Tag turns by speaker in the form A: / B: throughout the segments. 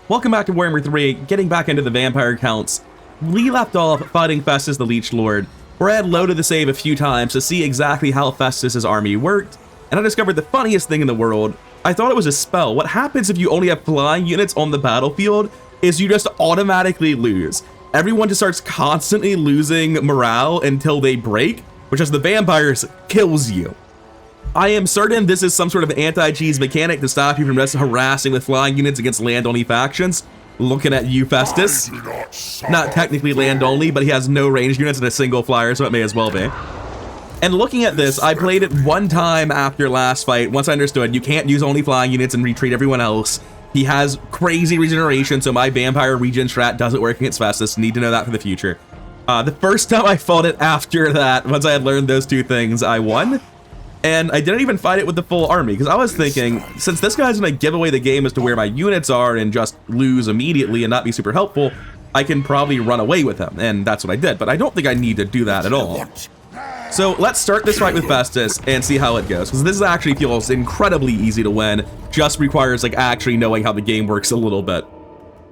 A: Welcome back to Warhammer 3, getting back into the vampire counts. We left off fighting Festus the Leech Lord, where I had loaded the save a few times to see exactly how Festus's army worked, and I discovered the funniest thing in the world. I thought it was a spell. What happens if you only have flying units on the battlefield is you just automatically lose. Everyone just starts constantly losing morale until they break, which as the vampires kills you. I am certain this is some sort of anti-cheese mechanic to stop you from just harassing with flying units against land-only factions. Looking at you, Festus. Not technically land-only, but he has no ranged units and a single flyer, so it may as well be. And looking at this, I played it one time after last fight, once I understood you can't use only flying units and retreat everyone else. He has crazy regeneration, so my vampire regen strat doesn't work against Festus. Need to know that for the future. The first time I fought it after that, once I had learned those two things, I won. And I didn't even fight it with the full army, because I was thinking, since this guy's gonna give away the game as to where my units are and just lose immediately and not be super helpful, I can probably run away with him, and that's what I did. But I don't think I need to do that at all. So let's start this fight with Festus and see how it goes, because this actually feels incredibly easy to win, just requires like actually knowing how the game works a little bit.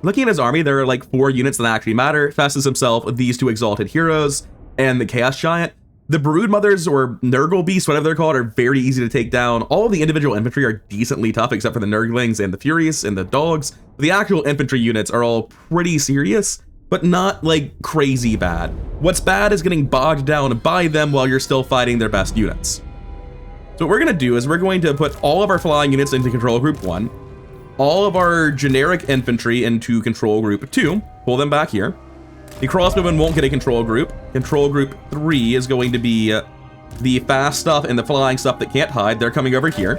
A: Looking at his army, there are like 4 units that actually matter: Festus himself, these 2 exalted heroes, and the Chaos Giant. The Brood Mothers, or Nurgle Beasts, whatever they're called, are very easy to take down. All of the individual infantry are decently tough, except for the Nurglings and the Furies and the Dogs. The actual infantry units are all pretty serious, but not like crazy bad. What's bad is getting bogged down by them while you're still fighting their best units. So what we're gonna do is we're going to put all of our flying units into Control Group 1, all of our generic infantry into Control Group 2, pull them back here. The crossbowmen won't get a control group. Control group 3 is going to be the fast stuff and the flying stuff that can't hide. They're coming over here.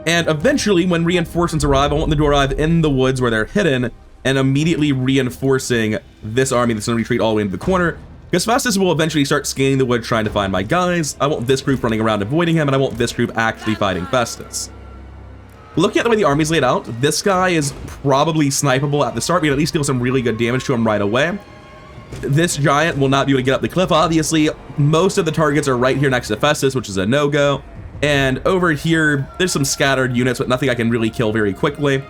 A: And eventually, when reinforcements arrive, I want them to arrive in the woods where they're hidden and immediately reinforcing this army that's going to retreat all the way into the corner. Because Festus will eventually start scanning the woods trying to find my guys. I want this group running around avoiding him, and I want this group actually fighting Festus. Looking at the way the army's laid out, this guy is probably snipeable at the start. We can at least deal some really good damage to him right away. This giant will not be able to get up the cliff, obviously. Most of the targets are right here next to Festus, which is a no-go. And over here, there's some scattered units, but nothing I can really kill very quickly.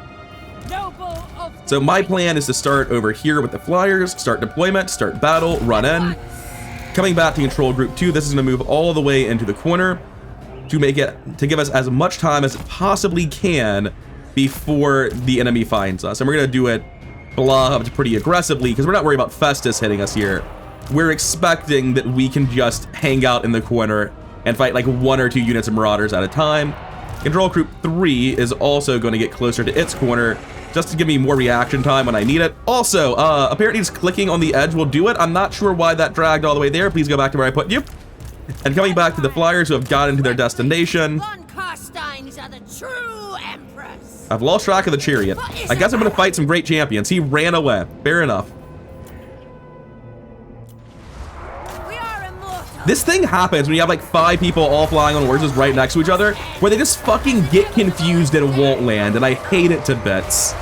A: So my plan is to start over here with the flyers, start deployment, start battle, run in. Coming back to Control Group 2, this is going to move all the way into the corner to give us as much time as it possibly can before the enemy finds us. And we're going to do it pretty aggressively, because we're not worried about Festus hitting us here. We're expecting that we can just hang out in the corner and fight like 1 or 2 units of Marauders at a time. Control Group 3 is also going to get closer to its corner, just to give me more reaction time when I need it. Also, apparently just clicking on the edge will do it. I'm not sure why that dragged all the way there. Please go back to where I put you. And coming back to the flyers who have gotten to their destination. I've lost track of the chariot. I guess I'm gonna fight some great champions. He ran away. Fair enough. This thing happens when you have like 5 people all flying on horses right next to each other, where they just fucking get confused and won't land, and I hate it to bits.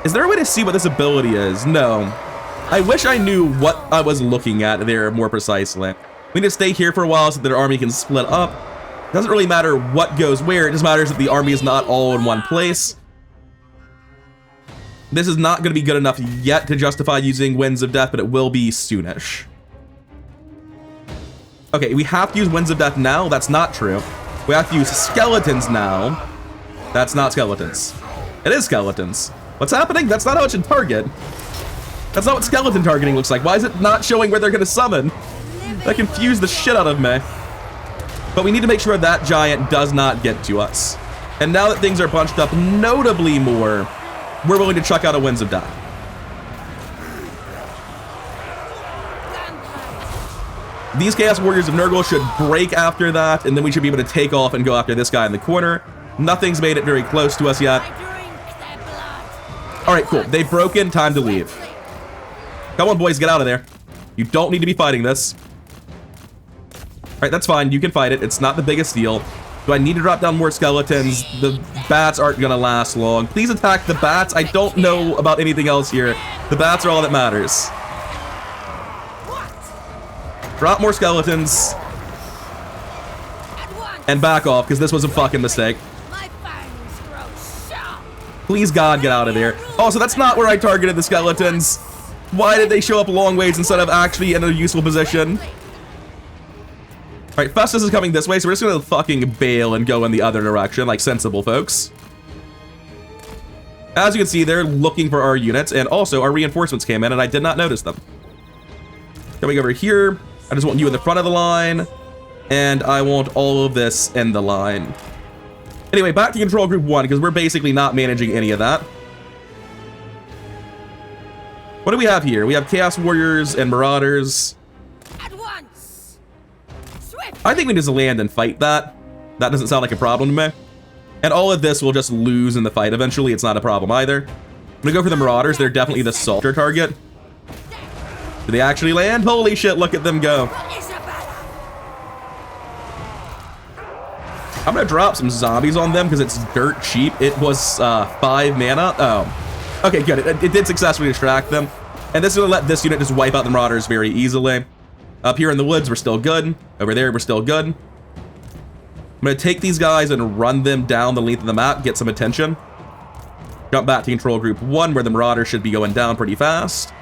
A: Is there a way to see what this ability is? No. I wish I knew what I was looking at there more precisely. We need to stay here for a while so that our army can split up. Doesn't really matter what goes where, it just matters that the army is not all in one place. This is not going to be good enough yet to justify using Winds of Death, but it will be soonish. Okay, we have to use Winds of Death now. That's not true. We have to use skeletons now. That's not skeletons. It is skeletons. What's happening? That's not how it should target. That's not what skeleton targeting looks like. Why is it not showing where they're going to summon? That confused the shit out of me. But we need to make sure that giant does not get to us. And now that things are bunched up notably more, we're willing to chuck out a Winds of Death. These Chaos Warriors of Nurgle should break after that, and then we should be able to take off and go after this guy in the corner. Nothing's made it very close to us yet. Alright, cool. They've broken. Time to leave. Come on, boys. Get out of there. You don't need to be fighting this. Alright, that's fine. You can fight it. It's not the biggest deal. Do I need to drop down more skeletons? The bats aren't gonna last long. Please attack the bats. I don't know about anything else here. The bats are all that matters. Drop more skeletons. And back off, because this was a fucking mistake. Please, God, get out of there. Also, that's not where I targeted the skeletons. Why did they show up long ways instead of actually in a useful position? Alright, Festus is coming this way, so we're just gonna fucking bail and go in the other direction, like sensible folks. As you can see, they're looking for our units, and also our reinforcements came in, and I did not notice them. Coming over here, I just want you in the front of the line, and I want all of this in the line. Anyway, back to Control Group 1, because we're basically not managing any of that. What do we have here? We have Chaos Warriors and Marauders.
B: At once. Swift.
A: I think we just land and fight that. That doesn't sound like a problem to me. And all of this will just lose in the fight eventually. It's not a problem either. I'm gonna go for the Marauders. They're definitely the salter target. Do they actually land? Holy shit, look at them go. I'm gonna drop some zombies on them because it's dirt cheap. It was 5 mana. Oh, okay, good. It did successfully distract them. And this is gonna let this unit just wipe out the Marauders very easily. Up here in the woods, we're still good. Over there, we're still good. I'm gonna take these guys and run them down the length of the map, get some attention. Jump back to Control Group 1, where the Marauders should be going down pretty fast.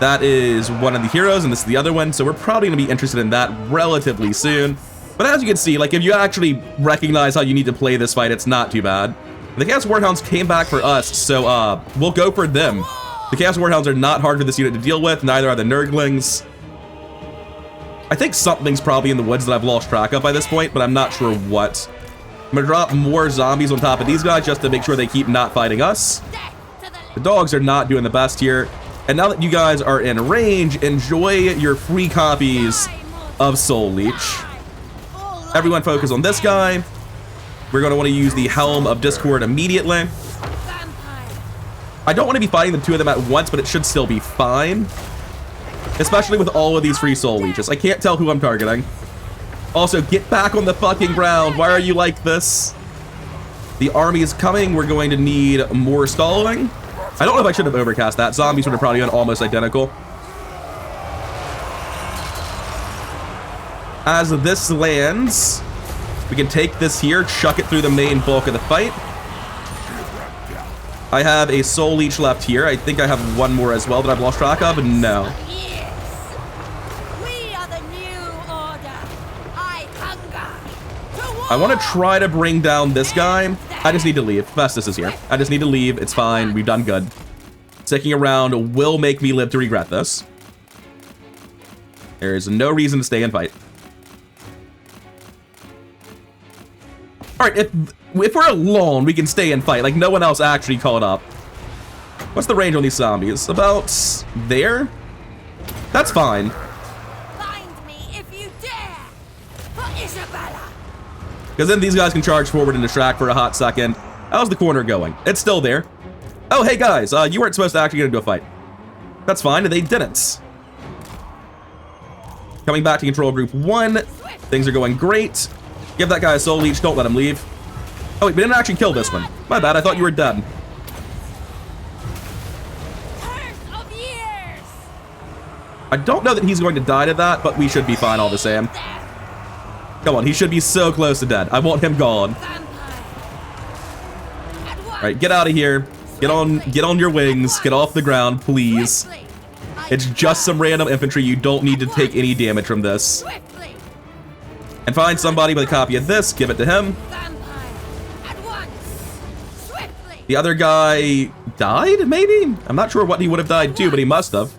A: That is one of the heroes, and this is the other one, so we're probably gonna be interested in that relatively soon. But as you can see, like, if you actually recognize how you need to play this fight, it's not too bad. The Chaos Warhounds came back for us, so we'll go for them. The Chaos Warhounds are not hard for this unit to deal with, neither are the Nurglings. I think something's probably in the woods that I've lost track of by this point, but I'm not sure what. I'm gonna drop more zombies on top of these guys just to make sure they keep not fighting us. The dogs are not doing the best here. And now that you guys are in range, enjoy your free copies of Soul Leech. Everyone focus on this guy. We're going to want to use the Helm of Discord immediately. I don't want to be fighting the two of them at once, but it should still be fine. Especially with all of these free Soul Leeches. I can't tell who I'm targeting. Also, get back on the fucking ground. Why are you like this? The army is coming. We're going to need more stalling. I don't know if I should have overcast that. Zombies would have probably been almost identical. As this lands, we can take this here, chuck it through the main bulk of the fight. I have a Soul Leech left here. I think I have one more as well that I've lost track of. No. I want to try to bring down this guy. I just need to leave. Festus is here. I just need to leave. It's fine. We've done good. Sticking around will make me live to regret this. There is no reason to stay and fight. Alright, if we're alone, we can stay and fight. Like, no one else actually called up. What's the range on these zombies? About there? That's fine.
B: Find me if you dare. For Isabella.
A: Because then these guys can charge forward and distract for a hot second. How's the corner going? It's still there. Oh, hey guys, you weren't supposed to actually get into a fight. That's fine, they didn't. Coming back to Control Group 1. Things are going great. Give that guy a Soul Leech, don't let him leave. Oh wait, we didn't actually kill this one. My bad, I thought you were dead. I don't know that he's going to die to that, but we should be fine all the same. Come on, he should be so close to dead. I want him gone. Alright, get out of here. Get on your wings. Get off the ground, please. It's just some random infantry. You don't need to take any damage from this. And find somebody with a copy of this. Give it to him. The other guy died, maybe? I'm not sure what he would have died to, but he must have.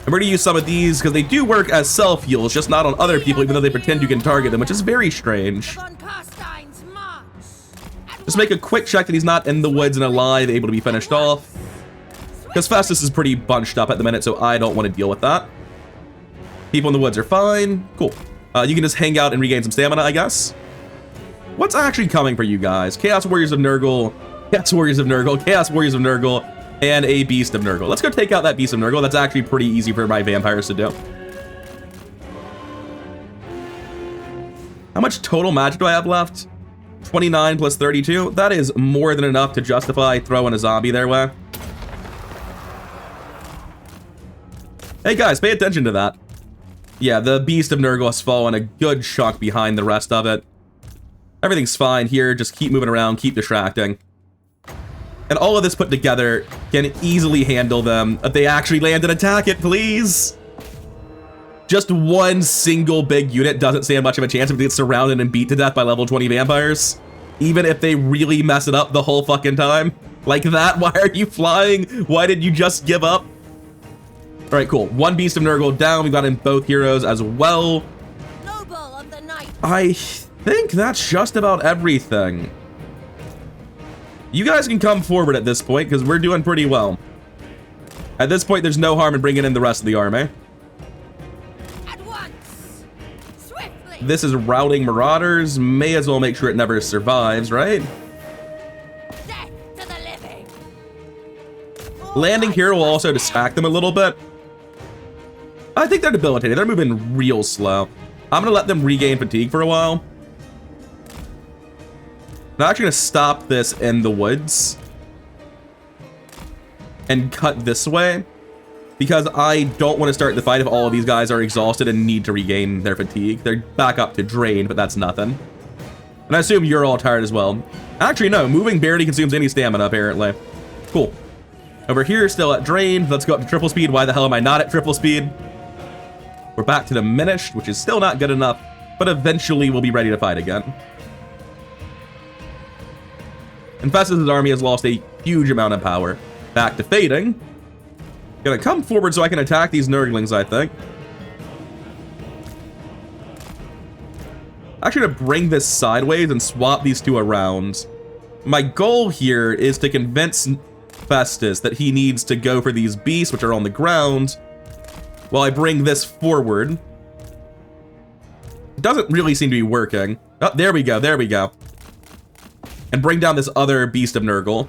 A: And we're going to use some of these because they do work as self-heals, just not on other people, even though they pretend you can target them, which is very strange. Just make a quick check that he's not in the woods and alive, able to be finished off. Because Festus is pretty bunched up at the minute, so I don't want to deal with that. People in the woods are fine. Cool. You can just hang out and regain some stamina, I guess. What's actually coming for you guys? Chaos Warriors of Nurgle, Chaos Warriors of Nurgle, Chaos Warriors of Nurgle, and a Beast of Nurgle. Let's go take out that Beast of Nurgle. That's actually pretty easy for my vampires to do. How much total magic do I have left? 29 plus 32. That is more than enough to justify throwing a zombie their way. Hey guys, pay attention to that. Yeah, the Beast of Nurgle has fallen a good chunk behind the rest of it. Everything's fine here. Just keep moving around, keep distracting. And all of this put together can easily handle them. If they actually land and attack it, please. Just one single big unit doesn't stand much of a chance if it gets surrounded and beat to death by level 20 vampires. Even if they really mess it up the whole fucking time. Like that, why are you flying? Why did you just give up? All right, cool. One Beast of Nurgle down. We've got in both heroes as well.
B: Noble of the night.
A: I think that's just about everything. You guys can come forward at this point because we're doing pretty well. At this point, there's no harm in bringing in the rest of the army.
B: At once. Swiftly.
A: This is routing marauders. May as well make sure it never survives, right?
B: Death to the living.
A: Landing here will also distract them a little bit. I think they're debilitated. They're moving real slow. I'm gonna let them regain fatigue for a while. I'm actually gonna stop this in the woods and cut this way because I don't want to start the fight if all of these guys are exhausted and need to regain their fatigue. They're back up to drain, but that's nothing. And I assume you're all tired as well. Actually, no, moving barely consumes any stamina, apparently. Cool. Over here, still at drain. Let's go up to triple speed. Why the hell am I not at triple speed? We're back to diminished, which is still not good enough, but eventually we'll be ready to fight again. Infestus' army has lost a huge amount of power. Back to fading. Gonna come forward so I can attack these Nurglings, I think. Actually, gonna bring this sideways and swap these two around. My goal here is to convince Festus that he needs to go for these beasts, which are on the ground, while I bring this forward. It doesn't really seem to be working. Oh, there we go, there we go. And bring down this other Beast of Nurgle.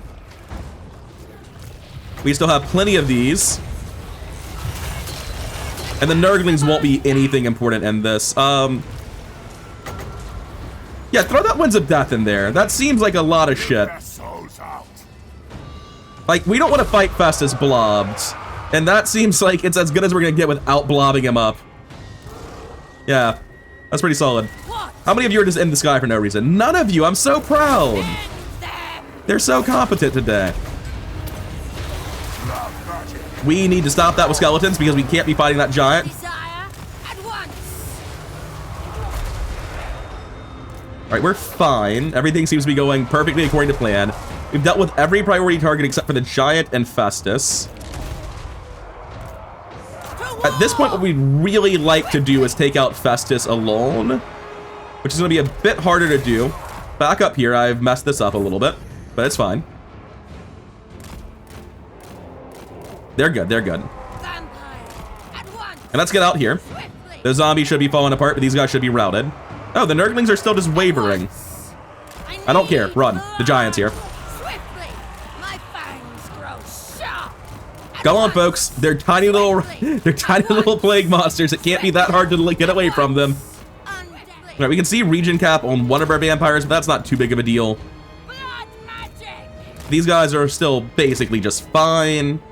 A: We still have plenty of these. And the Nurglings won't be anything important in this. Yeah, throw that Winds of Death in there. That seems like a lot of shit. Like, we don't want to fight Festus blobbed. And that seems like it's as good as we're going to get without blobbing him up. Yeah, that's pretty solid. How many of you are just in the sky for no reason? None of you. I'm so proud. They're so competent today. We need to stop that with skeletons because we can't be fighting that giant. All right, we're fine. Everything seems to be going perfectly according to plan. We've dealt with every priority target except for the giant and Festus. At this point, what we'd really like to do is take out Festus alone, which is going to be a bit harder to do. Back up here. I've messed this up a little bit, but it's fine. They're good. They're good. And let's get out here. The zombies should be falling apart, but these guys should be routed. Oh, the Nurglings are still just wavering. I don't care. Run. The giant's here. Go on, folks. They're tiny little plague monsters. It can't be that hard to get away from them. All right, we can see region cap on one of our vampires, but that's not too big of a deal. These guys are still basically just fine.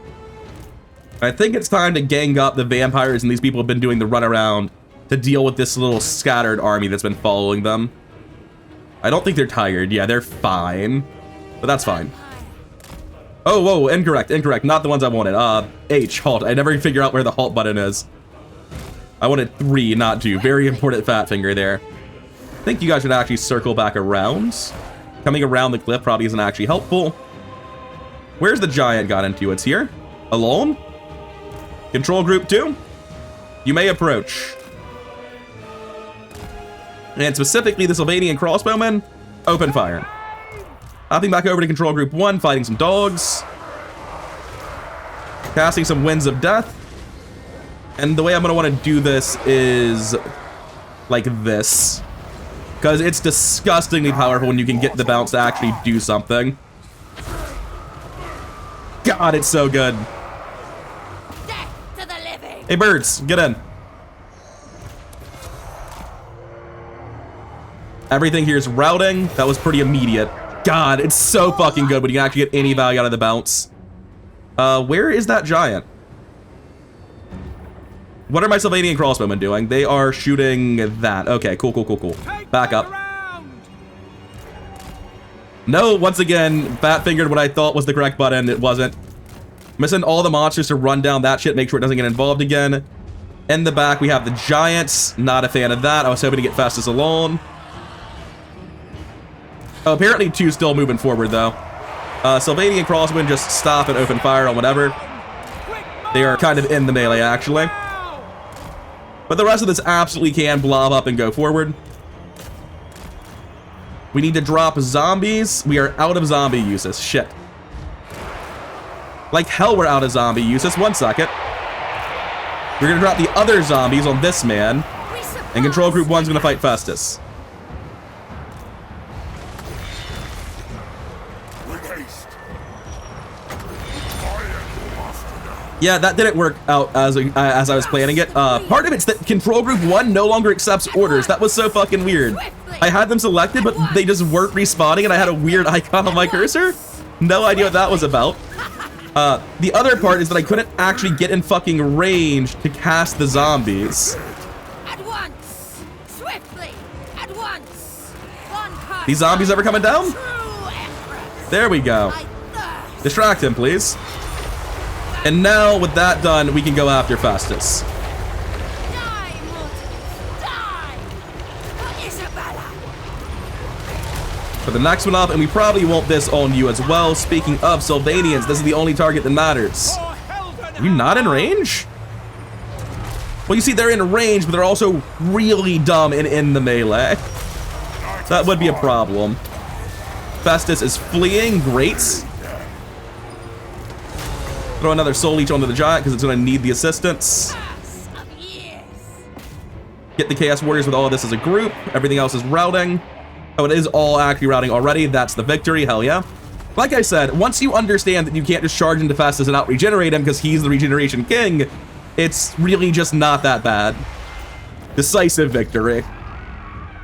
A: I think it's time to gang up the vampires, and these people have been doing the runaround to deal with this little scattered army that's been following them. I don't think they're tired. Yeah, they're fine, but that's fine. Oh, whoa, incorrect, incorrect. Not the ones I wanted. H, halt. I never figure out where the halt button is. I wanted 3, not 2. Very important fat finger there. I think you guys should actually circle back around. Coming around the cliff probably isn't actually helpful. Where's the giant got into? It's here. Alone? Control group 2? You may approach. And specifically the Sylvanian crossbowmen, open fire. Hopping back over to control group 1, fighting some dogs. Casting some Winds of Death. And the way I'm going to want to do this is like this. Because it's disgustingly powerful when you can get the bounce to actually do something. God, it's so good. Hey, birds, get in. Everything here is routing. That was pretty immediate. God, it's so fucking good when you can actually get any value out of the bounce. Where is that giant? What are my Sylvanian crossbowmen doing? They are shooting that. Okay, cool, cool, cool, cool. Back up. No, once again, fat fingered what I thought was the correct button. It wasn't. Missing all the monsters to run down that shit, make sure it doesn't get involved again. In the back, we have the giants. Not a fan of that. I was hoping to get Festus alone. Oh, apparently 2's still moving forward, though. Sylvania and Crosswind just stop and open fire on whatever. They are kind of in the melee, actually. But the rest of this absolutely can blob up and go forward. We need to drop zombies. We are out of zombie uses. Shit. Like hell, we're out of zombie uses. 1 second. We're gonna drop the other zombies on this man. And Control Group 1's gonna fight Festus. Yeah, that didn't work out as I was planning it. Part of it's that Control Group 1 no longer accepts orders. That was so fucking weird. I had them selected, but they just weren't respawning, and I had a weird icon on my cursor. No idea what that was about. The other part is that I couldn't actually get in fucking range to cast the zombies.
B: At once, swiftly, at once.
A: These zombies ever coming down? There we go. Distract him, please. And now, with that done, we can go after Festus.
B: Die, mortals, die! For Isabella!
A: For the next one up, and we probably want this on you as well. Speaking of Sylvanians, this is the only target that matters. Are you not in range? Well, you see, they're in range, but they're also really dumb and in the melee. That would be a problem. Festus is fleeing. Great. Throw another soul leech onto the giant because it's going to need the assistance. Get the Chaos Warriors with all of this as a group. Everything else is routing. Oh, it is all actually routing already. That's the victory. Hell yeah. Like I said, once you understand that you can't just charge into Festus and out-regenerate him because he's the regeneration king, it's really just not that bad. Decisive victory.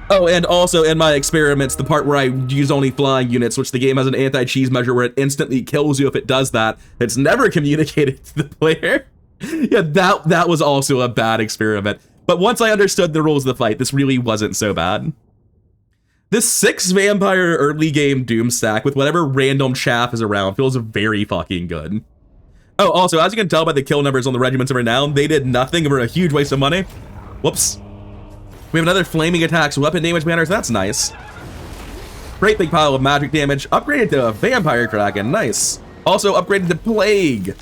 A: Oh, and also in my experiments, the part where I use only flying units, which the game has an anti-cheese measure where it instantly kills you if it does that. It's never communicated to the player. Yeah, that was also a bad experiment. But once I understood the rules of the fight, this really wasn't so bad. This 6 vampire early game doom stack with whatever random chaff is around feels very fucking good. Oh, also, as you can tell by the kill numbers on the Regiments of Renown, they did nothing for a huge waste of money. Whoops. We have another flaming attacks, weapon damage banners. That's nice. Great big pile of magic damage. Upgraded to a vampire kraken. Nice. Also upgraded to plague.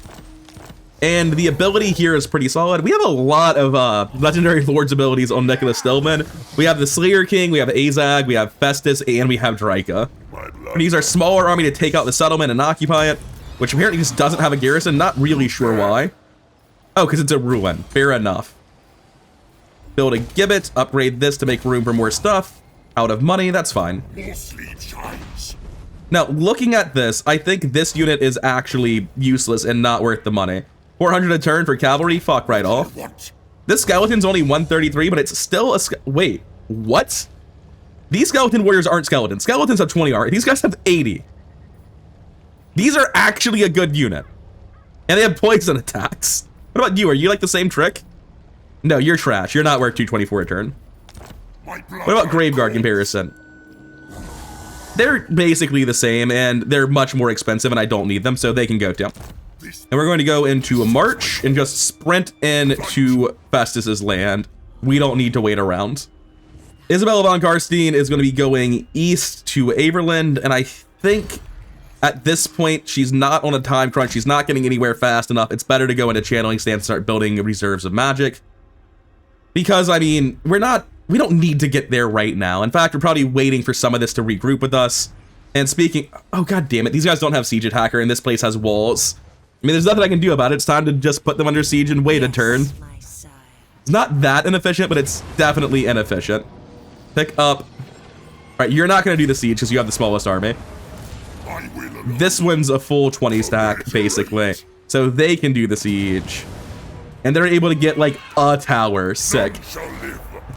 A: And the ability here is pretty solid. We have a lot of legendary lords abilities on Nicholas Stillman. We have the Slayer King, we have Azag, we have Festus, and we have Draika. We use our smaller army to take out the settlement and occupy it, which apparently just doesn't have a garrison. Not really sure why. Oh, because it's a ruin. Fair enough. Build a gibbet, upgrade this to make room for more stuff. Out of money, that's fine. Now, looking at this, I think this unit is actually useless and not worth the money. 400 a turn for cavalry, fuck right off. This skeleton's only 133, but it's still a wait, what? These skeleton warriors aren't skeletons. Skeletons have 20 armor. These guys have 80. These are actually a good unit. And they have poison attacks. What about you? Are you like the same trick? No, you're trash. You're not worth 224 a turn. What about Graveguard comparison? They're basically the same, and they're much more expensive, and I don't need them, so they can go too. And we're going to go into a march and just sprint into Festus's land. We don't need to wait around. Isabella von Karstein is going to be going east to Averland, and I think at this point, she's not on a time crunch. She's not getting anywhere fast enough. It's better to go into channeling stance and start building reserves of magic. Because, I mean, we don't need to get there right now. In fact, we're probably waiting for some of this to regroup with us. And speaking, oh god damn it, these guys don't have siege attacker and this place has walls. I mean, there's nothing I can do about it. It's time to just put them under siege and wait a turn. It's not that inefficient, but it's definitely inefficient. Pick up. All right, you're not going to do the siege because you have the smallest army. This one's a full 20 stack, basically. So they can do the siege. And they're able to get, like, a tower. Sick.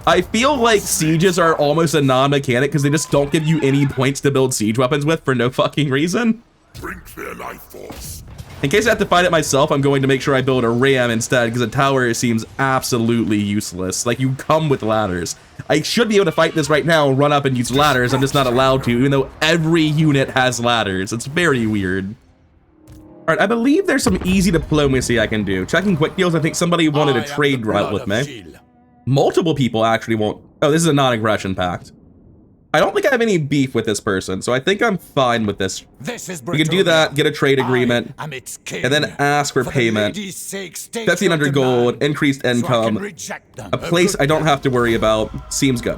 A: I feel like sieges are almost a non-mechanic because they just don't give you any points to build siege weapons with for no fucking reason.
C: Drink their life force.
A: In case I have to fight it myself, I'm going to make sure I build a ram instead, because a tower seems absolutely useless. Like, you come with ladders. I should be able to fight this right now and run up and use ladders. I'm just not allowed to, even though every unit has ladders. It's very weird. All right, I believe there's some easy diplomacy I can do. Checking quick deals, I think somebody wanted a trade route with me. Multiple people actually want... Oh, this is a non-aggression pact. I don't think I have any beef with this person, so I think I'm fine with this. We can do that, get a trade agreement, and then ask for payment. 1,500 gold, increased income, a place I don't have to worry about. Seems good.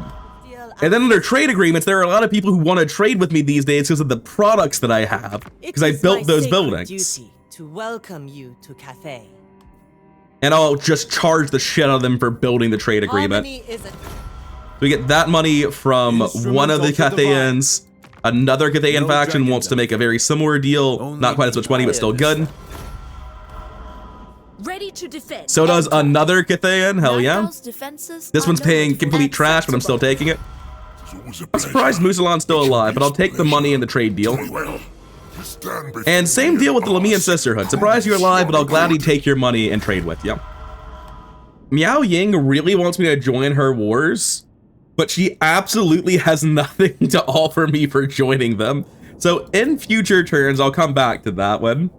A: And then under trade agreements, there are a lot of people who want to trade with me these days because of the products that I have, because I built those buildings.
C: To welcome you to Cathay.
A: And I'll just charge the shit out of them for building the trade agreement. We get that money from one of the Cathayans. Another Cathayan faction wants to make a very similar deal. Not quite as much money, but still good.
B: Ready to defend.
A: So does another Cathayan. Hell yeah. This one's paying complete trash, but I'm still taking it. I'm surprised Musalan's still alive, but I'll take the money in the trade deal. And same deal with the Lamian Sisterhood. Surprised you're alive, but I'll gladly take your money and trade with you. Miao Ying really wants me to join her wars, but she absolutely has nothing to offer me for joining them. So in future turns, I'll come back to that one.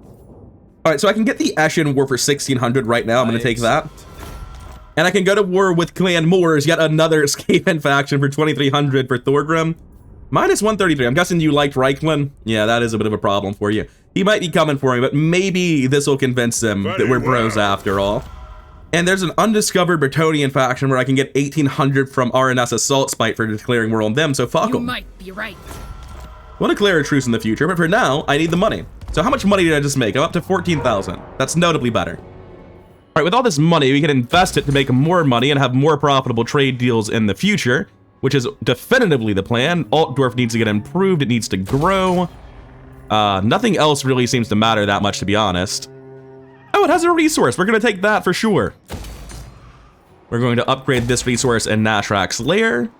A: All right, so I can get the Eshin War for 1,600 right now. I'm going to take that. And I can go to war with Clan Moors, yet another Skaven faction for 2,300 for Thorgrim. Minus 133. I'm guessing you liked Reichland. Yeah, that is a bit of a problem for you. He might be coming for me, but maybe this will convince him that we're bros after all. And there's an undiscovered Bretonian faction where I can get 1,800 from RNS Assault Spite for declaring war on them, so fuck them.
B: You might be right.
A: We'll declare a truce in the future, but for now, I need the money. So how much money did I just make? I'm up to 14,000. That's notably better. All right, with all this money, we can invest it to make more money and have more profitable trade deals in the future, which is definitively the plan. Altdorf needs to get improved. It needs to grow. Nothing else really seems to matter that much, to be honest. Oh, it has a resource. We're going to take that for sure. We're going to upgrade this resource in Nashrak's lair.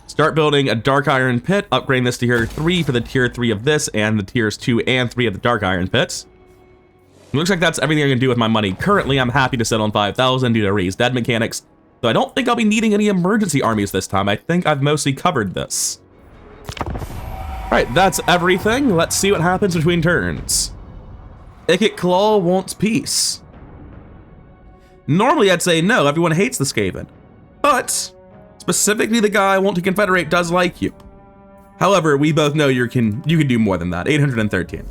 A: Start building a Dark Iron Pit. Upgrading this to tier 3 for the tier 3 of this and the tiers 2 and 3 of the Dark Iron Pits. It looks like that's everything I can do with my money. Currently, I'm happy to sit on 5,000 due to raised dead mechanics. So I don't think I'll be needing any emergency armies this time. I think I've mostly covered this. All right, that's everything. Let's see what happens between turns. Ikit Claw wants peace. Normally, I'd say no, everyone hates the Skaven. But specifically the guy I want to confederate does like you. However, we both know you can do more than that. 813.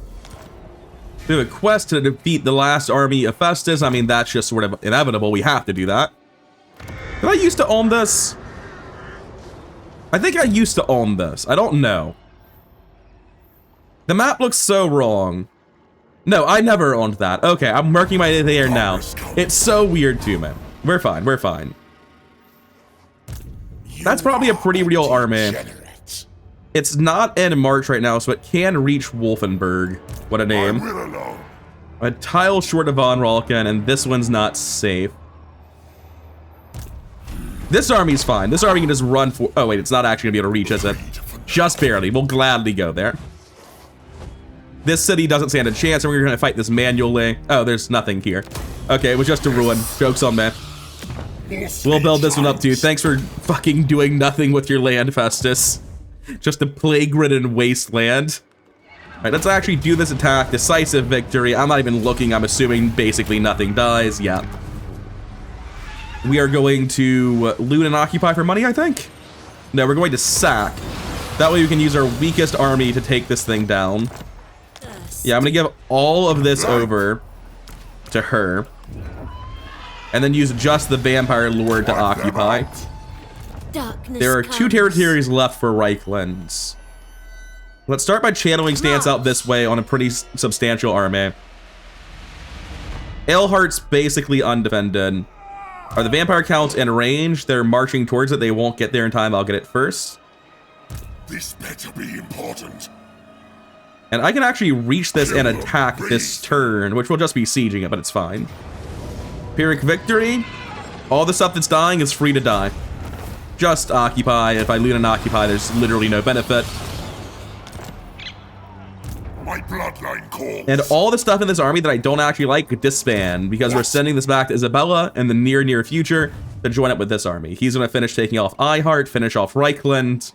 A: We have a quest to defeat the last army of Festus. I mean, that's just sort of inevitable. We have to do that. Did I used to own this? I think I used to own this. I don't know. The map looks so wrong. No, I never owned that. Okay, I'm marking my there now. It's so weird to me. We're fine, we're fine. That's probably a pretty real army. It's not in March right now, so it can reach Wolfenburg. What a name. A tile short of Von Ralken, and this one's not safe. This army's fine. This army can just run for... Oh, wait, it's not actually going to be able to reach, is it? Just barely. We'll gladly go there. This city doesn't stand a chance, and we're going to fight this manually. Oh, there's nothing here. Okay, it was just a ruin. Joke's on me. We'll build this one up, too. Thanks for fucking doing nothing with your land, Festus. Just a plague-ridden wasteland. All right, let's actually do this attack. Decisive victory. I'm not even looking. I'm assuming basically nothing dies. Yeah. We are going to loot and occupy for money, I think? No, we're going to sack. That way we can use our weakest army to take this thing down. Yeah, I'm going to give all of this over to her. And then use just the Vampire Lord to occupy. There are 2 territories left for Reichlands. Let's start by channeling stance out this way on a pretty substantial army. Eilhart's basically undefended. Are the vampire counts in range? They're marching towards it. They won't get there in time. I'll get it first.
D: This better be important.
A: And I can actually reach this and attack this turn, which will just be sieging it, but it's fine. Pyrrhic victory. All the stuff that's dying is free to die. Just occupy. If I loot and occupy, there's literally no benefit.
D: My bloodline calls.
A: And all the stuff in this army that I don't actually like could disband because we're sending this back to Isabella in the near future to join up with this army. He's going to finish taking off Eihart, finish off Reichland.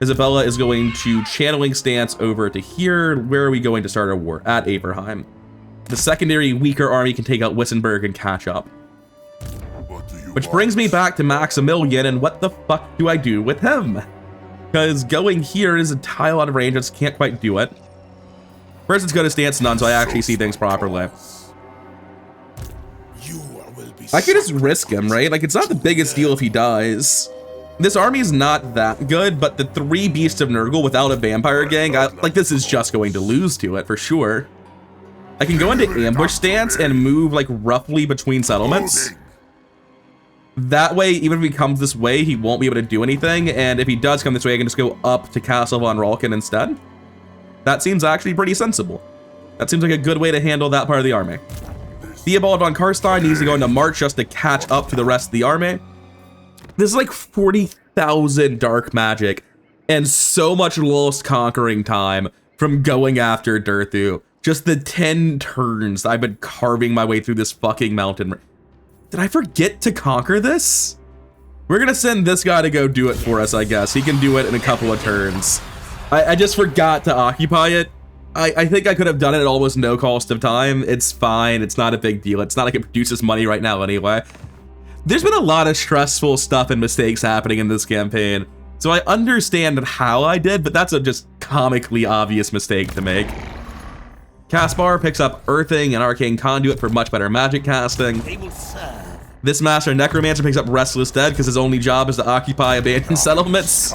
A: Isabella is going to channeling stance over to here. Where are we going to start our war? At Averheim. The secondary weaker army can take out Wissenberg and catch up. Which brings me back to Maximilian, and what the fuck do I do with him? Because going here is a tile out of range, I just can't quite do it. First, let's go to stance none so I actually see things properly. I could just risk him, right? Like, it's not the biggest deal if he dies. This army is not that good, but the 3 Beasts of Nurgle without a vampire gang, like, this is just going to lose to it for sure. I can go into ambush stance and move, like, roughly between settlements. That way, even if he comes this way, he won't be able to do anything, and if he does come this way, I can just go up to Castle von Ralken instead. That seems actually pretty sensible. That seems like a good way to handle that part of the army. Theobald von Karstein needs to go into March just to catch up to the rest of the army. This is like 40,000 dark magic and so much lost conquering time from going after Durthu. Just the 10 turns I've been carving my way through this fucking mountain. Did I forget to conquer this? We're gonna send this guy to go do it for us, I guess. He can do it in a couple of turns. I just forgot to occupy it. I think I could have done it at almost no cost of time. It's fine. It's not a big deal. It's not like it produces money right now anyway. There's been a lot of stressful stuff and mistakes happening in this campaign. So I understand how I did, but that's a just comically obvious mistake to make. Caspar picks up Earthing and Arcane Conduit for much better magic casting.
C: They will serve.
A: This Master Necromancer picks up Restless Dead because his only job is to occupy abandoned settlements.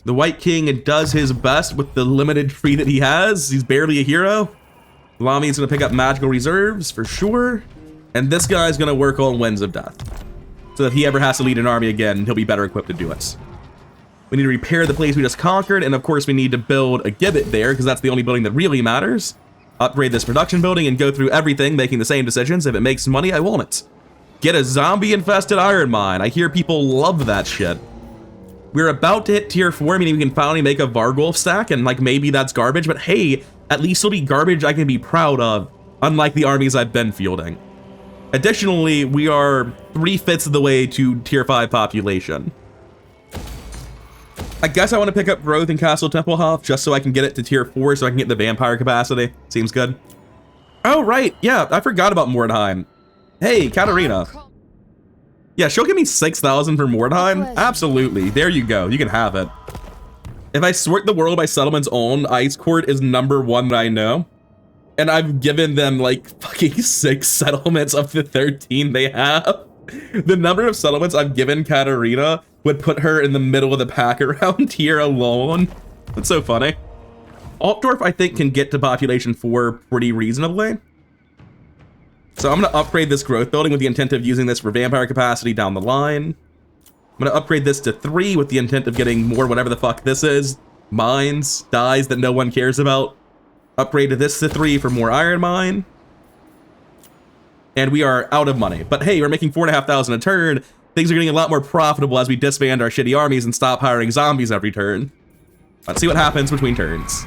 A: The White King does his best with the limited tree that he has. He's barely a hero. Lami's gonna pick up magical reserves for sure. And this guy's gonna work on Winds of Death. So that if he ever has to lead an army again, he'll be better equipped to do it. We need to repair the place we just conquered, and of course we need to build a gibbet there, because that's the only building that really matters. Upgrade this production building and go through everything, making the same decisions. If it makes money, I want it. Get a zombie-infested iron mine. I hear people love that shit. We're about to hit tier 4, meaning we can finally make a Varghulf stack, and like maybe that's garbage, but hey, at least it'll be garbage I can be proud of, unlike the armies I've been fielding. Additionally, we are 3/5 of the way to tier 5 population. I guess I want to pick up growth in Castle Tempelhof just so I can get it to tier 4 so I can get the vampire capacity. Seems good. Oh, right. Yeah, I forgot about Mordheim. Hey, Katarina. Yeah, she'll give me 6,000 for Mordheim. Absolutely. There you go. You can have it. If I sort the world by settlements owned, Ice Court is #1 that I know. And I've given them like fucking 6 settlements of the 13 they have. The number of settlements I've given Katarina would put her in the middle of the pack around here alone. That's so funny. Altdorf, I think, can get to population 4 pretty reasonably. So I'm gonna upgrade this growth building with the intent of using this for vampire capacity down the line. I'm gonna upgrade this to 3 with the intent of getting more whatever the fuck this is. Mines, dies that no one cares about. Upgrade this to 3 for more iron mine. And we are out of money. But hey, we're making 4,500 a turn. Things are getting a lot more profitable as we disband our shitty armies and stop hiring zombies every turn. Let's see what happens between turns.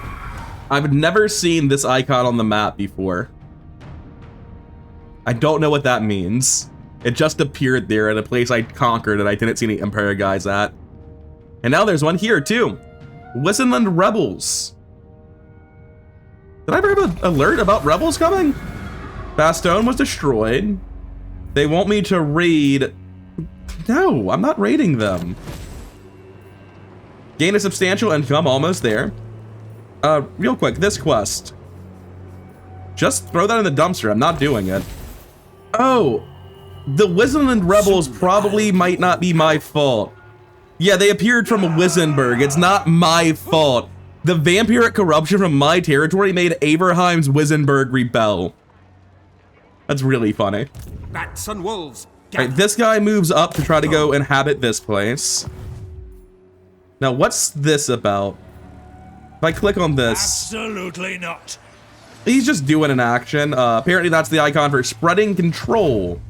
A: I've never seen this icon on the map before. I don't know what that means. It just appeared there at a place I conquered and I didn't see any Empire guys at. And now there's one here too. Wissenland Rebels. Did I ever have an alert about rebels coming? Bastogne was destroyed. They want me to raid. No, I'm not raiding them. Gain a substantial income, almost there. Real quick, this quest. Just throw that in the dumpster, I'm not doing it. Oh, the Wissenland rebels probably might not be my fault. Yeah, they appeared from Wissenberg, it's not my fault. The vampiric corruption from my territory made Averheim's Wissenberg rebel. That's really funny.
E: Bats and wolves.
A: Alright, this guy moves up to try to go inhabit this place. Now, what's this about? If I click on this...
E: Absolutely not.
A: He's just doing an action. Apparently that's the icon for spreading control.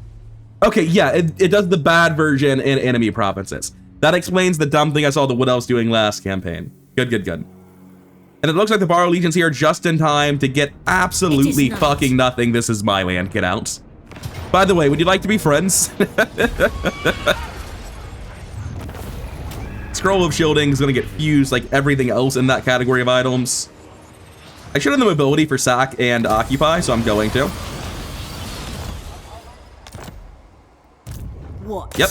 A: Okay, yeah, it does the bad version in enemy provinces. That explains the dumb thing I saw the Wood Elves doing last campaign. Good, good, good. And it looks like the Borrow Legions here just in time to get absolutely fucking nothing. This is my land, get out. By the way, would you like to be friends? Scroll of Shielding is going to get fused like everything else in that category of items. I should have the mobility for sack and occupy, so I'm going to.
B: What?
A: Yep.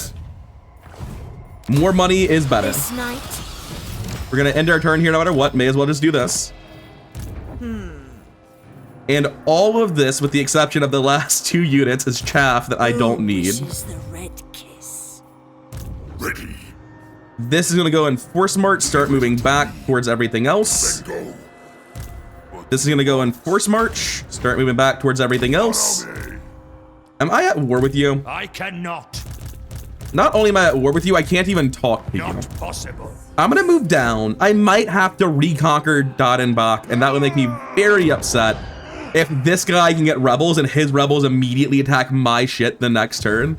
A: More money is better.
B: This night?
A: We're going to end our turn here no matter what. May as well just do this. And all of this, with the exception of the last 2 units, is chaff that I don't need.
B: This is the red kiss.
D: Ready.
A: This is going to go in Force March, start moving back towards everything else.
D: Then go.
A: This is going to go in Force March, start moving back towards everything else. Am I at war with you?
E: I cannot.
A: Not only am I at war with you, I can't even talk to you.
E: Not possible.
A: I'm going to move down. I might have to reconquer Dodenbach, and that would make me very upset if this guy can get rebels and his rebels immediately attack my shit the next turn.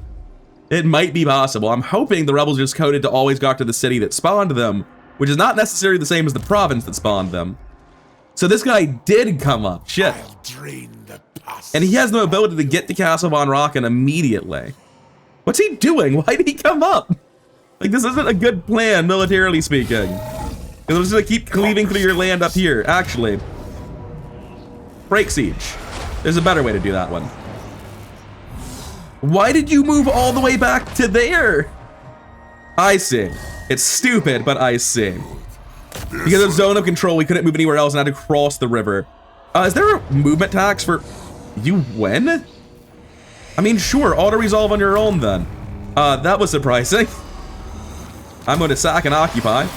A: It might be possible. I'm hoping the rebels are just coded to always go after the city that spawned them, which is not necessarily the same as the province that spawned them. So this guy did come up. Shit.
D: I'll drain the pus.
A: And he has no ability to get to Castle Von Rocken immediately. What's he doing? Why did he come up? Like, this isn't a good plan, militarily speaking. Because I'm just gonna keep cleaving through your land up here. Actually, break siege. There's a better way to do that one. Why did you move all the way back to there? I see. It's stupid, but I see. Because of zone of control, we couldn't move anywhere else and had to cross the river. Is there a movement tax for you win? I mean, sure, auto-resolve on your own then. That was surprising. I'm going to sack and occupy.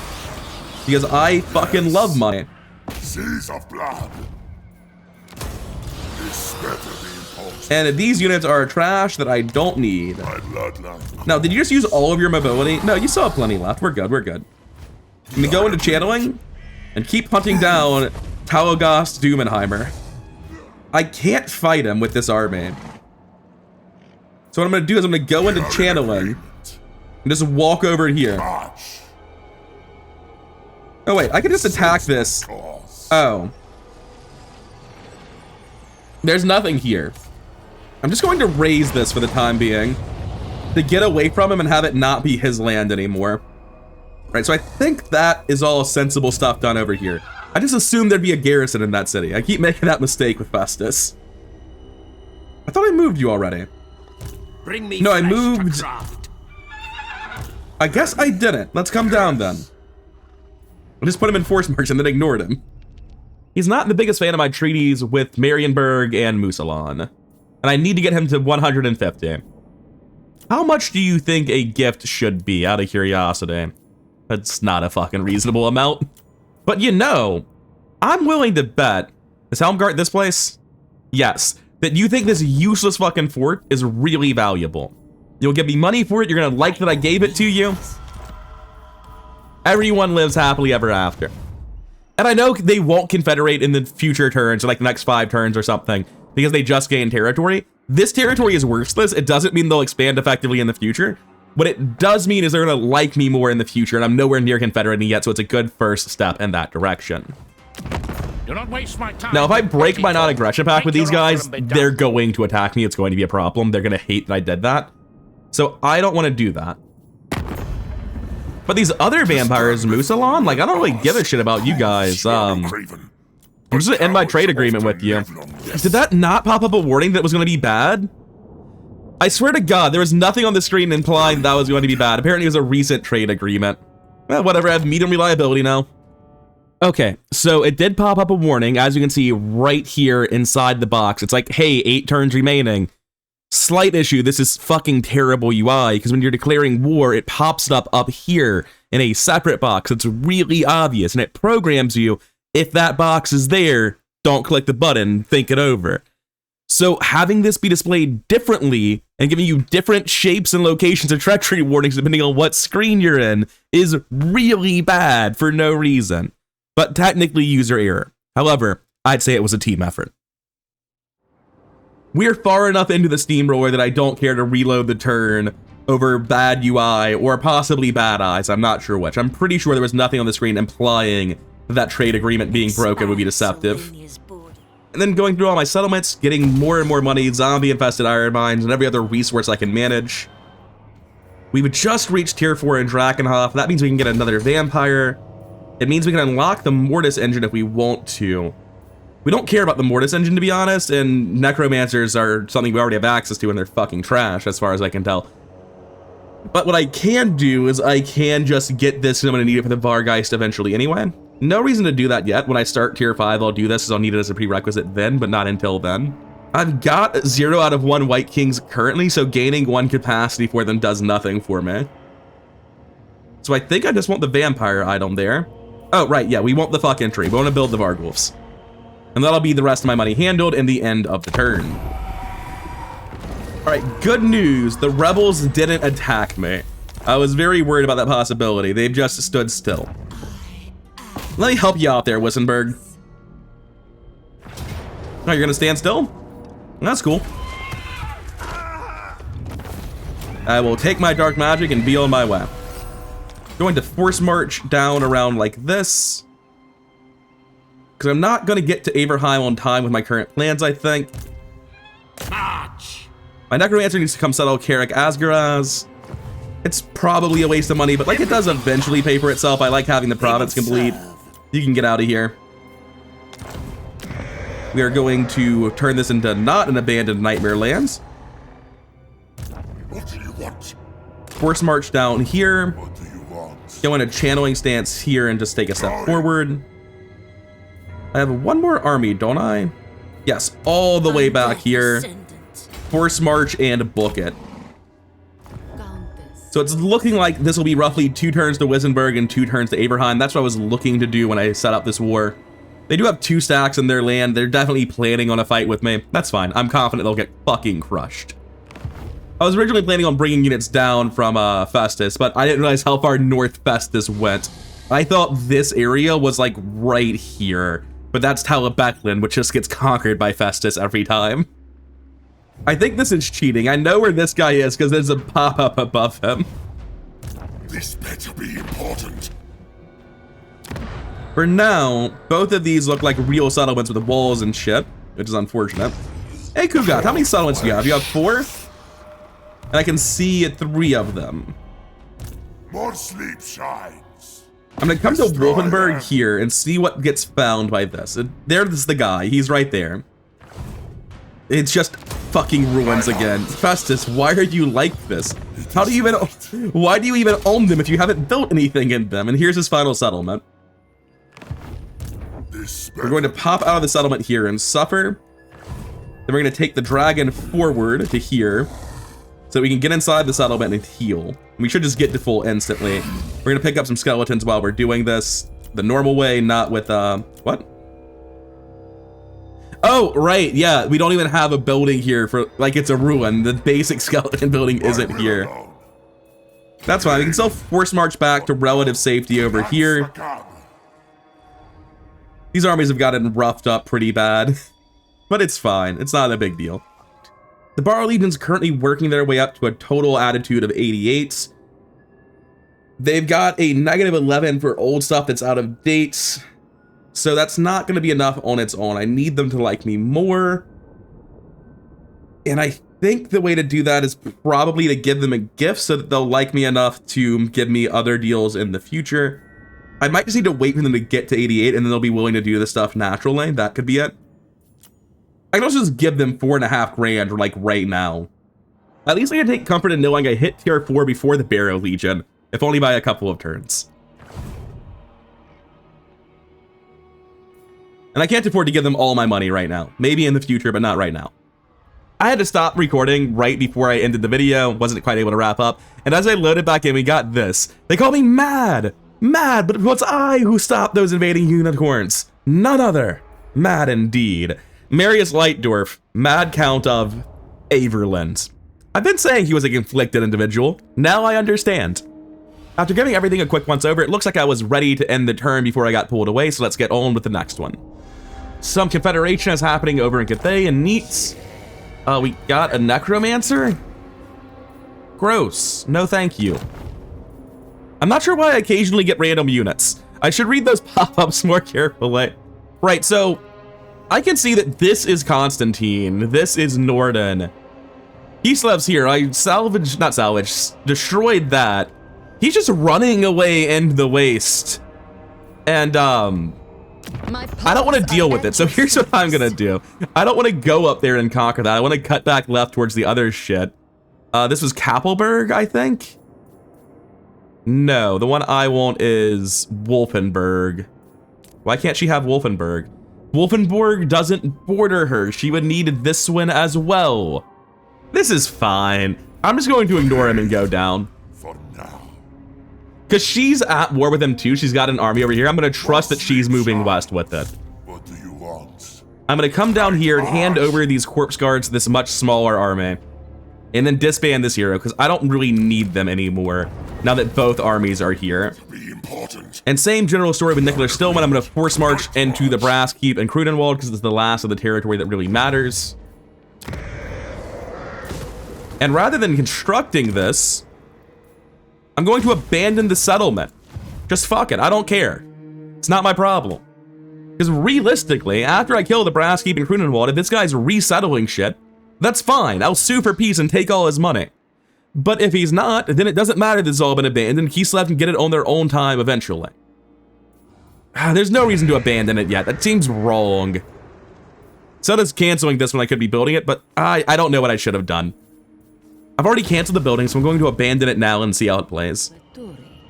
A: Because I fucking love money.
D: Seas of blood. This better be imposed.
A: And these units are trash that I don't need.
D: My bloodline.
A: Now, did you just use all of your mobility? No, you still have plenty left. We're good, we're good. I'm gonna go into channeling and keep hunting down Talogast Dumenheimer. I can't fight him with this army. So what I'm gonna do is I'm gonna go into channeling and just walk over here.
D: March.
A: Oh wait, I can just attack this.
D: Cause.
A: Oh. There's nothing here. I'm just going to raise this for the time being to get away from him and have it not be his land anymore. Right, so I think that is all sensible stuff done over here. I just assumed there'd be a garrison in that city. I keep making that mistake with Festus. I thought I moved you already.
E: Bring me
A: No, I
E: flesh to
A: moved-
E: craft.
A: I guess I didn't. Let's come down then. I just put him in Force March and then ignored him. He's not the biggest fan of my treaties with Marienburg and Musalon. And I need to get him to 150. How much do you think a gift should be, out of curiosity? That's not a fucking reasonable amount. But you know, I'm willing to bet, is Helmgart this place? Yes, that you think this useless fucking fort is really valuable. You'll give me money for it, you're gonna like that I gave it to you. Everyone lives happily ever after. And I know they won't confederate in the future turns, or like the next 5 turns or something, because they just gained territory. This territory is worthless. It doesn't mean they'll expand effectively in the future. What it does mean is they're gonna like me more in the future, and I'm nowhere near confederating yet, so it's a good first step in that direction.
E: Do not waste my time.
A: Now, if I break my non-aggression pact with these guys, they're going to attack me. It's going to be a problem. They're gonna hate that I did that. So I don't want to do that. But these other vampires, Musalon, like, I don't really give a shit about you guys. I'm just gonna end my trade agreement with you. Did that not pop up a warning that was gonna be bad? I swear to God, there was nothing on the screen implying that was going to be bad. Apparently it was a recent trade agreement. Well, whatever, I have medium reliability now. Okay, so it did pop up a warning, as you can see right here inside the box. It's like, hey, 8 turns remaining. Slight issue, this is fucking terrible UI, because when you're declaring war, it pops up here in a separate box. It's really obvious, and it programs you, if that box is there, don't click the button, think it over. So having this be displayed differently and giving you different shapes and locations of treachery warnings depending on what screen you're in is really bad for no reason, but technically user error. However, I'd say it was a team effort. We're far enough into the steamroller that I don't care to reload the turn over bad UI or possibly bad eyes. I'm not sure which. I'm pretty sure there was nothing on the screen implying that trade agreement being broken would be deceptive. And then going through all my settlements, getting more and more money, zombie-infested iron mines, and every other resource I can manage. We've just reached tier 4 in Drakenhof. That means we can get another vampire. It means we can unlock the Mortis engine if we want to. We don't care about the Mortis engine, to be honest, and necromancers are something we already have access to, and they're fucking trash, as far as I can tell. But what I can do is I can just get this, and I'm going to need it for the Varghgeist eventually anyway. No reason to do that yet. When I start tier 5, I'll do this, because I'll need it as a prerequisite then, but not until then. I've got 0 out of 1 White Kings currently, so gaining 1 capacity for them does nothing for me. So I think I just want the vampire item there. Oh, right, yeah, we want the fucking tree. We want to build the Varghulfs. And that'll be the rest of my money handled in the end of the turn. All right, good news. The rebels didn't attack me. I was very worried about that possibility. They've just stood still. Let me help you out there, Wissenberg. Oh, you're gonna stand still? That's cool. I will take my dark magic and be on my way. Going to force march down around like this. Because I'm not going to get to Averheim on time with my current plans, I think.
E: March.
A: My necromancer needs to come settle Carrick Asgaraz. It's probably a waste of money, but like it does eventually pay for itself. I like having the province complete. You can get out of here. We are going to turn this into not an abandoned Nightmare Lands.
D: What do you want?
A: Force march down here.
D: What do you want?
A: Go in a channeling stance here and just take a step forward. I have one more army, don't I? Yes, all the way back here. Force march and book it. So it's looking like this will be roughly 2 turns to Wissenberg and 2 turns to Averheim. That's what I was looking to do when I set up this war. They do have 2 stacks in their land. They're definitely planning on a fight with me. That's fine. I'm confident they'll get fucking crushed. I was originally planning on bringing units down from Festus, but I didn't realize how far north Festus went. I thought this area was like right here, but that's Talabechlin, which just gets conquered by Festus every time. I think this is cheating. I know where this guy is because there's a pop-up above him.
D: This better be important.
A: For now, both of these look like real settlements with walls and shit, which is unfortunate. Hey, Kugat, how many settlements do you have? You have 4? And I can see 3 of them.
D: More sleep shines.
A: I'm gonna come to Wolfenberg here and see what gets found by this. There's the guy. He's right there. It's just fucking ruins again. Festus, why are you like this? How do you even... Why do you even own them if you haven't built anything in them? And here's his final settlement. We're going to pop out of the settlement here and suffer. Then we're going to take the dragon forward to here so we can get inside the settlement and heal. We should just get to full instantly. We're going to pick up some skeletons while we're doing this the normal way, not with, what? Oh, right, yeah, we don't even have a building here for, like, it's a ruin. The basic skeleton building isn't here. That's fine, we can still force march back to relative safety over here. These armies have gotten roughed up pretty bad, but it's fine. It's not a big deal. The Bar Legion's currently working their way up to a total attitude of 88. They've got a -11 for old stuff that's out of date. So that's not going to be enough on its own. I need them to like me more. And I think the way to do that is probably to give them a gift so that they'll like me enough to give me other deals in the future. I might just need to wait for them to get to 88 and then they'll be willing to do the stuff naturally. That could be it. I can also just give them 4.5 grand like right now. At least I can take comfort in knowing I hit tier 4 before the Barrow Legion, if only by a couple of turns. And I can't afford to give them all my money right now. Maybe in the future, but not right now. I had to stop recording right before I ended the video. Wasn't quite able to wrap up. And as I loaded back in, we got this. They call me mad. Mad, but it was I who stopped those invading unicorns. None other. Mad indeed. Marius Lightdorf, Mad Count of Averland. I've been saying he was a conflicted individual. Now I understand. After giving everything a quick once over, it looks like I was ready to end the turn before I got pulled away, so let's get on with the next one. Some confederation is happening over in Cathay and Neats. We got a necromancer? Gross. No thank you. I'm not sure why I occasionally get random units. I should read those pop-ups more carefully. Right, so I can see that this is Constantine. This is Norden. Kislev's here. I destroyed that. He's just running away in the waste. And, I don't want to deal with it, so here's what I'm gonna do. I don't want to go up there and conquer that. I want to cut back left towards the other shit. This was Kappelberg, I think? No, the one I want is Wolfenburg. Why can't she have Wolfenburg? Wolfenburg doesn't border her. She would need this one as well. This is fine. I'm just going to ignore him and go down.
D: For now.
A: Because she's at war with him too. She's got an army over here. I'm going to trust that she's moving west with it.
D: What do you want?
A: I'm going to come down here and hand over these corpse guards to this much smaller army. And then disband this hero, because I don't really need them anymore now that both armies are here.
D: Be important.
A: And same general story with Nicholas Stillman. I'm going to force march into the Brass Keep and Krudenwald, because it's the last of the territory that really matters. And rather than constructing this, I'm going to abandon the settlement. Just fuck it, I don't care. It's not my problem. Because realistically, after I kill the Brass Keep and Krudenwald, if this guy's resettling shit, that's fine. I'll sue for peace and take all his money. But if he's not, then it doesn't matter that it's all been abandoned. Kislev can get it on their own time eventually. There's no reason to abandon it yet. That seems wrong. So does canceling this when I could be building it, but I don't know what I should have done. I've already canceled the building, so I'm going to abandon it now and see how it plays.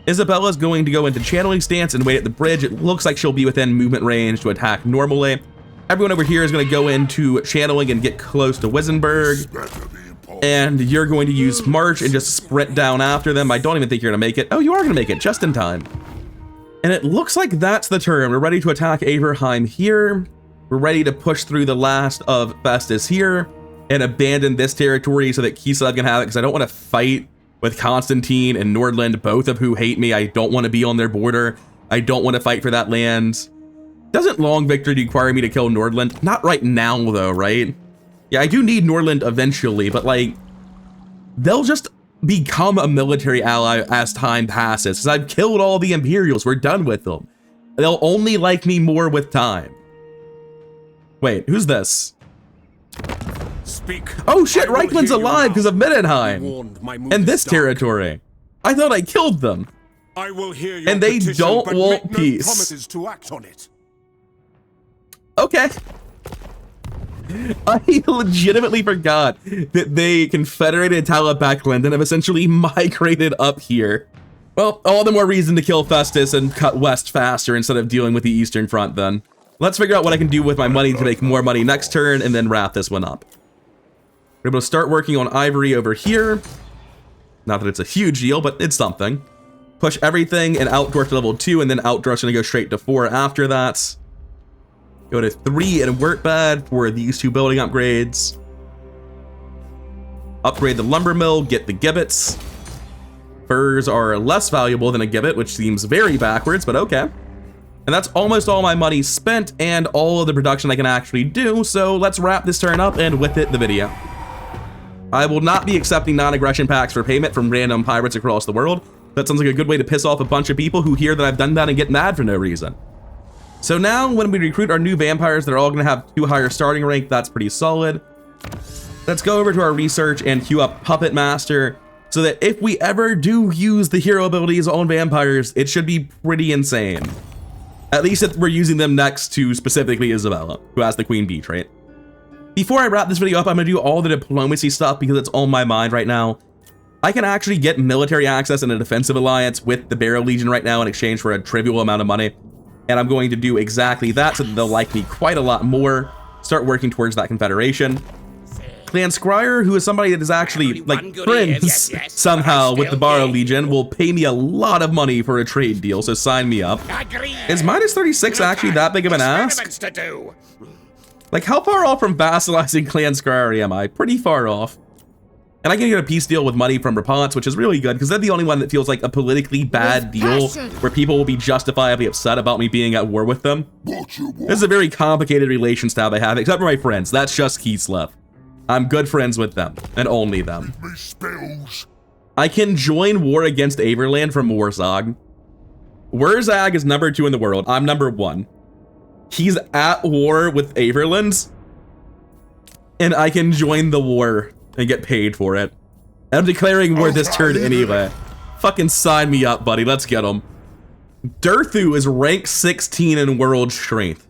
A: Isabella's going to go into channeling stance and wait at the bridge. It looks like she'll be within movement range to attack normally. Everyone over here is going to go into channeling and get close to Wissenberg. And you're going to use march and just sprint down after them. I don't even think you're going to make it. Oh, you are going to make it just in time. And it looks like that's the turn. We're ready to attack Averheim here. We're ready to push through the last of Festus here and abandon this territory so that Kislev can have it, because I don't want to fight with Constantine and Nordland, both of who hate me. I don't want to be on their border. I don't want to fight for that land. Doesn't long victory require me to kill Nordland? Not right now, though, right? Yeah, I do need Nordland eventually, but, like, they'll just become a military ally as time passes, because I've killed all the Imperials. We're done with them. They'll only like me more with time. Wait, who's this?
E: Speak.
A: Oh shit, Reichmann's alive because of Middenheim and this territory. I thought I killed them.
E: I will hear your
A: and they
E: petition,
A: don't
E: but
A: want
E: make no
A: peace.
E: promises to act on it.
A: Okay. I legitimately forgot that they confederated Talabecland and have essentially migrated up here. Well, all the more reason to kill Festus and cut west faster instead of dealing with the Eastern Front then. Let's figure out what I can do with my money to make more money next turn and then wrap this one up. We're able to start working on Ivory over here. Not that it's a huge deal, but it's something. Push everything and outdoor to level 2, and then outdoor's gonna go straight to 4 after that. Go to 3 and work bad for these 2 building upgrades. Upgrade the lumber mill, get the gibbets. Furs are less valuable than a gibbet, which seems very backwards, but okay. And that's almost all my money spent and all of the production I can actually do, so let's wrap this turn up and with it the video. I will not be accepting non-aggression packs for payment from random pirates across the world. That sounds like a good way to piss off a bunch of people who hear that I've done that and get mad for no reason. So now when we recruit our new vampires, they're all gonna have 2 higher starting rank. That's pretty solid. Let's go over to our research and queue up Puppet Master so that if we ever do use the hero abilities on vampires, it should be pretty insane. At least if we're using them next to specifically Isabella, who has the Queen Bee trait. Before I wrap this video up, I'm gonna do all the diplomacy stuff because it's on my mind right now. I can actually get military access in a defensive alliance with the Barrow Legion right now in exchange for a trivial amount of money. And I'm going to do exactly that so that they'll like me quite a lot more. Start working towards that confederation. Clan Scryer, who is somebody that is actually like friends somehow with the Barrow Legion, will pay me a lot of money for a trade deal, so sign me up. Is minus 36 actually that big of an ask? Like, how far off from vassalizing Clan Scryer am I? Pretty far off. And I can get a peace deal with money from Rapance, which is really good, because they're the only one that feels like a politically bad deal where people will be justifiably upset about me being at war with them. This is a very complicated relations tab I have, except for my friends. That's just Kislev. I'm good friends with them, and only them. I can join war against Averland from Warzog. Wurzag is number 2 in the world. I'm number 1. He's at war with Averlands, and I can join the war and get paid for it. And I'm declaring war this turn anyway. Fucking sign me up, buddy. Let's get him. Durthu is rank 16 in world strength.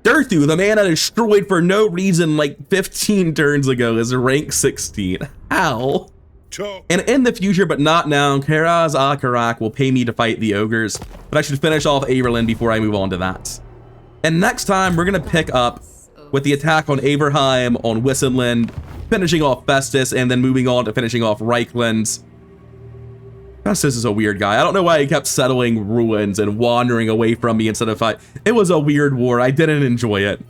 A: Durthu, the man I destroyed for no reason like 15 turns ago, is rank 16. How? And in the future, but not now, Karaz Akarak will pay me to fight the ogres, but I should finish off Averland before I move on to that. And next time, we're gonna pick up with the attack on Averheim, on Wissenland, finishing off Festus, and then moving on to finishing off Reichland. Festus is a weird guy. I don't know why he kept settling ruins and wandering away from me instead of fight. It was a weird war. I didn't enjoy it.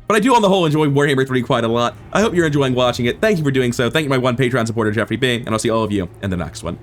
A: But I do on the whole enjoy Warhammer 3 quite a lot. I hope you're enjoying watching it. Thank you for doing so. Thank you my one Patreon supporter, Jeffrey B, and I'll see all of you in the next one.